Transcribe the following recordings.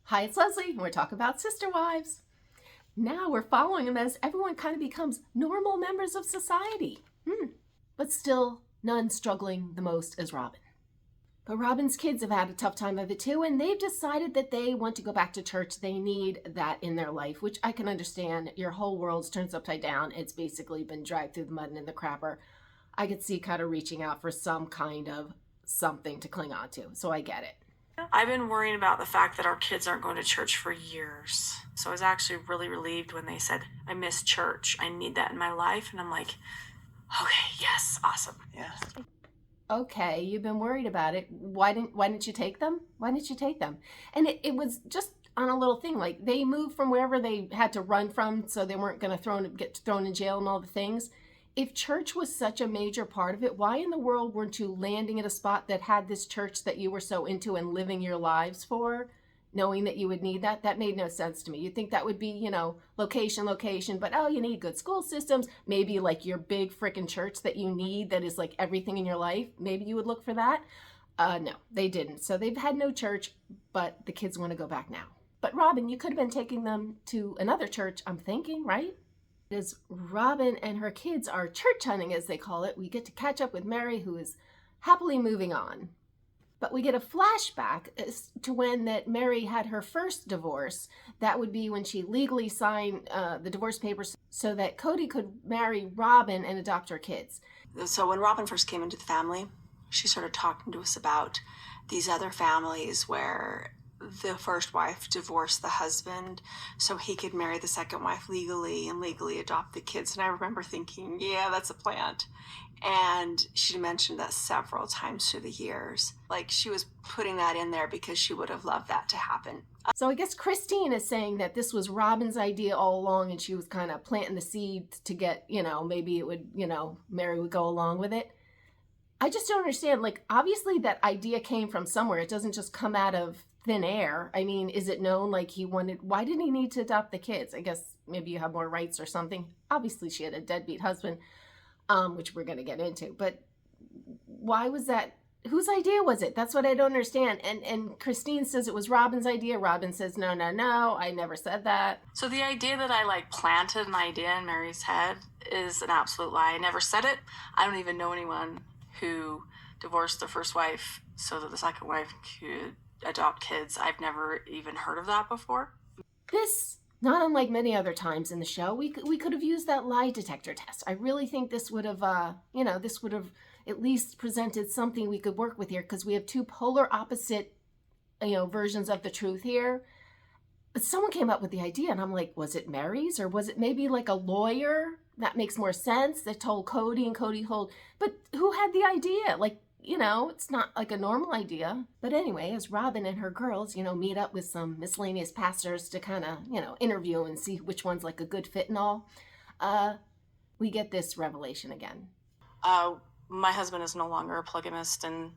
Hi, it's Leslie, and we're talking about sister wives. Now we're following them as everyone kind of becomes normal members of society. But still, none struggling the most as Robyn. But Robyn's kids have had a tough time of it too, and they've decided that they want to go back to church. They need that in their life, which I can understand. Your whole world's turned upside down. It's basically been dragged through the mud and in the crapper. I could see kind of reaching out for some kind of something to cling on to, so I get it. I've been worrying about the fact that our kids aren't going to church for years. So I was actually really relieved when they said, I miss church. I need that in my life. And I'm like, okay, yes, awesome. Yeah. Okay, you've been worried about it. Why didn't you take them? Why didn't you take them? And it was just on a little thing, like they moved from wherever they had to run from so they weren't going to get thrown in jail and all the things. If church was such a major part of it, why in the world weren't you landing at a spot that had this church that you were so into and living your lives for, knowing that you would need that? That made no sense to me. You'd think that would be, location, but you need good school systems, maybe like your big frickin' church that you need that is like everything in your life. Maybe you would look for that. No, they didn't. So they've had no church, but the kids want to go back now. But Robyn, you could have been taking them to another church, I'm thinking, right? As Robyn and her kids are church hunting, as they call it, we get to catch up with Mary, who is happily moving on. But we get a flashback as to when that Mary had her first divorce. That would be when she legally signed the divorce papers so that Kody could marry Robyn and adopt her kids. So when Robyn first came into the family, she started talking to us about these other families where the first wife divorced the husband so he could marry the second wife legally and legally adopt the kids. And I remember thinking, yeah, that's a plant. And she mentioned that several times through the years. Like she was putting that in there because she would have loved that to happen. So I guess Christine is saying that this was Robyn's idea all along and she was kind of planting the seed to get, maybe it would, Mary would go along with it. I just don't understand. Like, obviously that idea came from somewhere. It doesn't just come out of thin air. I mean, is it known like why did he need to adopt the kids? I guess maybe you have more rights or something. Obviously she had a deadbeat husband, which we're going to get into, but why was that? Whose idea was it? That's what I don't understand. And Christine says it was Robyn's idea. Robyn says, no, I never said that. So the idea that I planted an idea in Mary's head is an absolute lie. I never said it. I don't even know anyone who divorced their first wife so that the second wife could adopt kids. I've never even heard of that before. This, not unlike many other times in the show, we could have used that lie detector test. I really think this would have, at least presented something we could work with here, because we have two polar opposite, versions of the truth here. But someone came up with the idea, and I'm like, was it Mary's, or was it maybe like a lawyer? That makes more sense. That told Kody, and Kody told, but who had the idea? It's not like a normal idea. But anyway, as Robyn and her girls, meet up with some miscellaneous pastors to kind of, interview and see which one's like a good fit and all, we get this revelation again. My husband is no longer a polygamist, and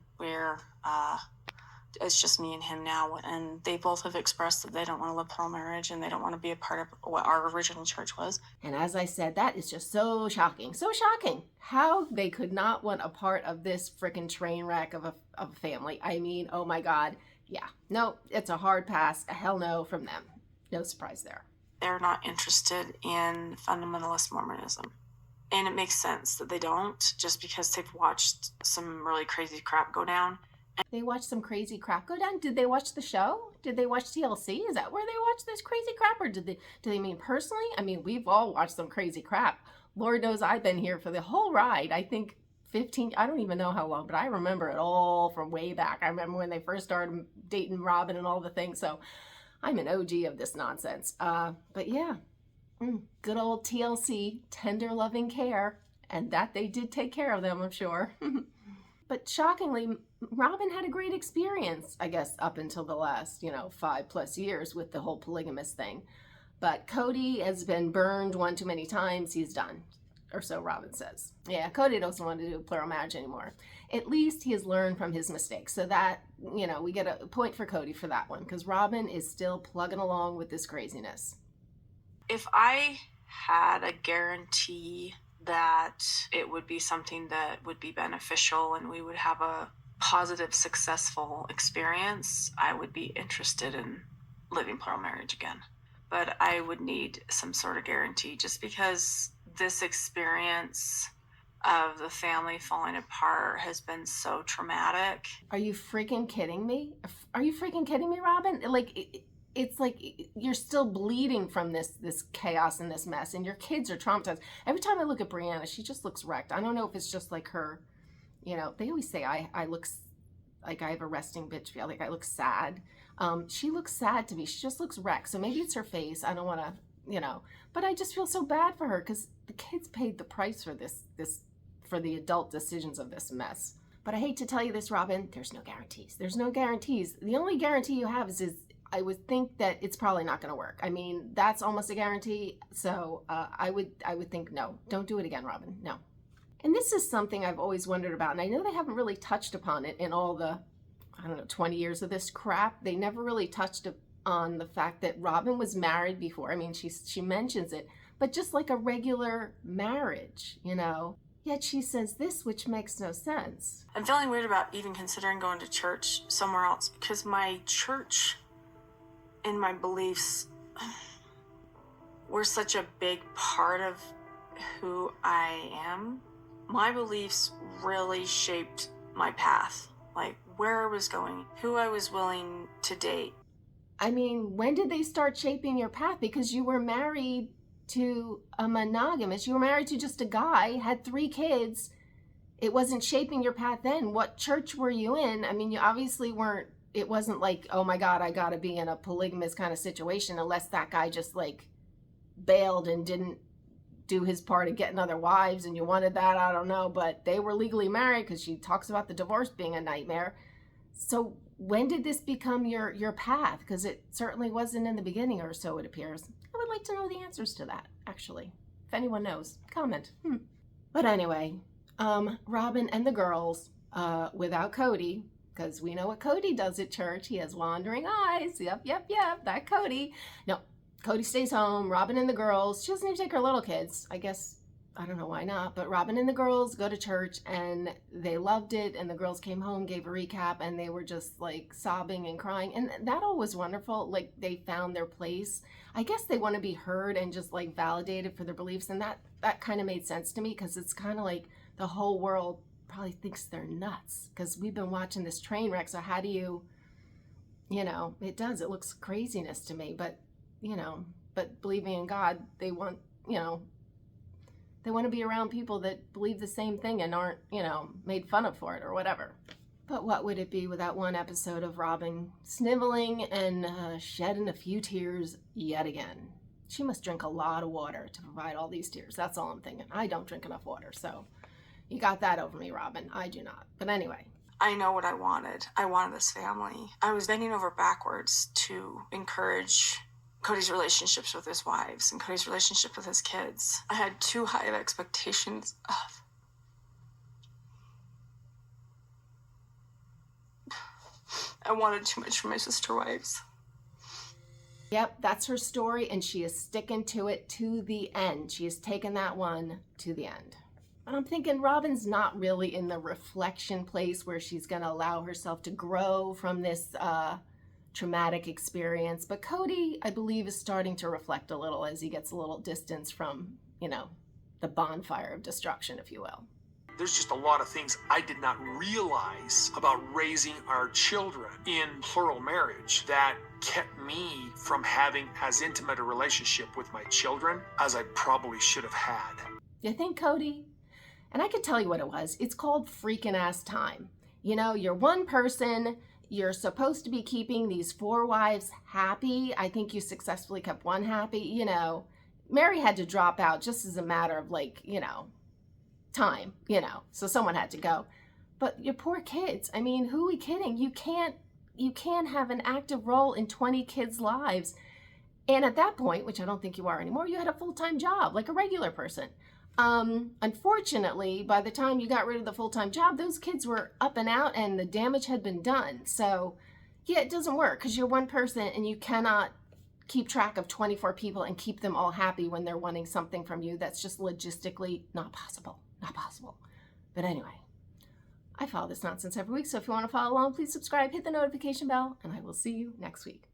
it's just me and him now. And they both have expressed that they don't want to live plural marriage and they don't want to be a part of what our original church was. And as I said, that is just so shocking. So shocking how they could not want a part of this freaking train wreck of a family. I mean, oh my God. Yeah, no, it's a hard pass. A hell no from them. No surprise there. They're not interested in fundamentalist Mormonism. And it makes sense that they don't, just because they've watched some really crazy crap go down. They watched some crazy crap go down? Did they watch the show? Did they watch TLC? Is that where they watched this crazy crap? Or do they mean personally? I mean, we've all watched some crazy crap. Lord knows I've been here for the whole ride. I think 15, I don't even know how long, but I remember it all from way back. I remember when they first started dating Robyn and all the things. So I'm an OG of this nonsense. But yeah, good old TLC, tender loving care. And that they did take care of them, I'm sure. But shockingly, Robyn had a great experience, I guess, up until the last, 5+ years with the whole polygamous thing. But Kody has been burned one too many times. He's done, or so Robyn says. Yeah, Kody doesn't want to do plural marriage anymore. At least he has learned from his mistakes. So that, we get a point for Kody for that one, because Robyn is still plugging along with this craziness. If I had a guarantee that it would be something that would be beneficial and we would have a positive, successful experience, I would be interested in living plural marriage again. But I would need some sort of guarantee, just because this experience of the family falling apart has been so traumatic. Are you freaking kidding me? Are you freaking kidding me, Robyn? Like, it's like you're still bleeding from this chaos and this mess, and your kids are traumatized. Every time I look at Brianna, she just looks wrecked. I don't know if it's just like her, you know, they always say I look like I have a resting bitch feel, like I look sad. She looks sad to me. She just looks wrecked. So maybe it's her face. I don't want to, you know, but I just feel so bad for her because the kids paid the price for this for the adult decisions of this mess. But I hate to tell you this, Robyn, there's no guarantees. There's no guarantees. The only guarantee you have is I would think that it's probably not going to work. I mean, that's almost a guarantee. So I would think, no, don't do it again, Robyn. No. And this is something I've always wondered about. And I know they haven't really touched upon it in all the, I don't know, 20 years of this crap. They never really touched on the fact that Robyn was married before. I mean, she mentions it, but just like a regular marriage, you know. Yet she says this, which makes no sense. I'm feeling weird about even considering going to church somewhere else, because my church and my beliefs were such a big part of who I am. My beliefs really shaped my path, like where I was going, who I was willing to date. I mean, when did they start shaping your path? Because you were married to a monogamous, you were married to just a guy, had 3 kids. It wasn't shaping your path then. What church were you in? I mean, you obviously weren't, it wasn't like, oh my God, I gotta be in a polygamous kind of situation, unless that guy just like bailed and didn't do his part of getting other wives and you wanted that, I don't know. But they were legally married, because she talks about the divorce being a nightmare. So when did this become your path? Because it certainly wasn't in the beginning, or so it appears. I would like to know the answers to that, actually. If anyone knows, comment. But anyway, Robyn and the girls, without Kody, because we know what Kody does at church. He has wandering eyes. Yep, that Kody. No, Kody stays home. Robyn and the girls, she doesn't even take her little kids. I guess, I don't know why not, but Robyn and the girls go to church and they loved it. And the girls came home, gave a recap, and they were just like sobbing and crying. And that all was wonderful. Like, they found their place. I guess they want to be heard and just like validated for their beliefs. And that kind of made sense to me, because it's kind of like the whole world probably thinks they're nuts, because we've been watching this train wreck. So how do you know, it looks craziness to me, but you know, but believing in God, they want, you know, they want to be around people that believe the same thing and aren't, you know, made fun of for it or whatever. But what would it be without one episode of Robyn sniveling and shedding a few tears yet again? She must drink a lot of water to provide all these tears. That's all I'm thinking. I don't drink enough water, so you got that over me, Robyn. I do not. But anyway. I know what I wanted. I wanted this family. I was bending over backwards to encourage Kody's relationships with his wives and Kody's relationship with his kids. I had too high of expectations of. I wanted too much from my sister wives. Yep, that's her story, and she is sticking to it to the end. She has taken that one to the end. But I'm thinking Robyn's not really in the reflection place where she's going to allow herself to grow from this traumatic experience. But Kody, I believe, is starting to reflect a little as he gets a little distance from, you know, the bonfire of destruction, if you will. There's just a lot of things I did not realize about raising our children in plural marriage that kept me from having as intimate a relationship with my children as I probably should have had. You think, Kody? And I can tell you what it was. It's called freaking ass time. You know, you're one person. You're supposed to be keeping these 4 wives happy. I think you successfully kept one happy. You know, Mary had to drop out just as a matter of, like, you know, time, you know, so someone had to go. But your poor kids, I mean, who are we kidding? You can't have an active role in 20 kids' lives. And at that point, which I don't think you are anymore, you had a full-time job like a regular person. Unfortunately, by the time you got rid of the full-time job, those kids were up and out and the damage had been done. So yeah, it doesn't work because you're one person and you cannot keep track of 24 people and keep them all happy when they're wanting something from you. That's just logistically not possible. Not possible. But anyway, I follow this nonsense every week. So if you want to follow along, please subscribe, hit the notification bell, and I will see you next week.